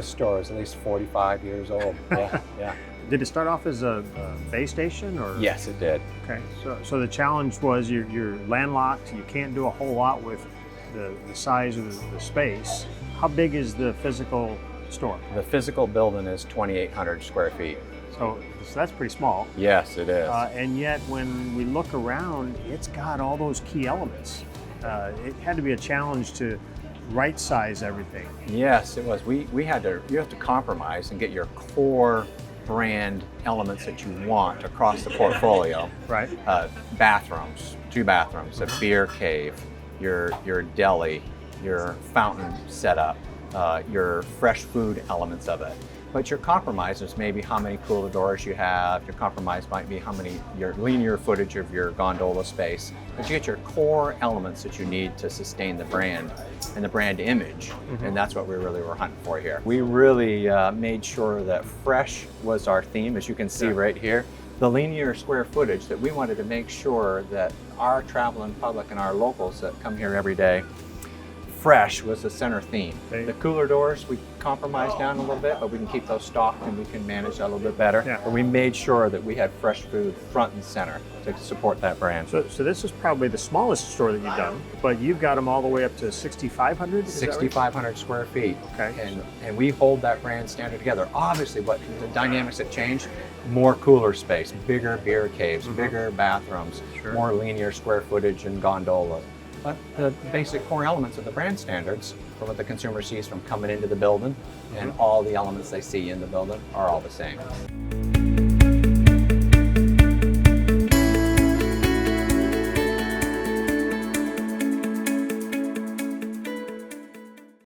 this store is at least 45 years old. Yeah, yeah. Did it start off as a base station, or? Yes, it did. Okay, so the challenge was you're landlocked. You can't do a whole lot with the size of the space. How big is the physical store? The physical building is 2,800 square feet. So that's pretty small. Yes, it is. And yet, when we look around, it's got all those key elements. It had to be a challenge to right size everything. Yes, it was. You have to compromise and get your core brand elements that you want across the portfolio. Right. Bathrooms, 2 bathrooms, a beer cave, your deli, your fountain setup, your fresh food elements of it. But your compromise is maybe how many cooler doors you have. Your compromise might be your linear footage of your gondola space. But you get your core elements that you need to sustain the brand and the brand image. Mm-hmm. And that's what we really were hunting for here. We really made sure that fresh was our theme, as you can see right here. The linear square footage, that we wanted to make sure that our traveling public and our locals that come here every day, fresh was the center theme. The cooler doors, we compromised down a little bit, but we can keep those stocked and we can manage that a little bit better. Yeah. But we made sure that we had fresh food front and center to support that brand. So this is probably the smallest store that you've done, but you've got them all the way up to 6,500? 6,500 square feet. Okay. And we hold that brand standard together. Obviously, what the dynamics that change, more cooler space, bigger beer caves, bigger bathrooms, more linear square footage and gondolas. But the basic core elements of the brand standards, for what the consumer sees from coming into the building, and all the elements they see in the building, are all the same.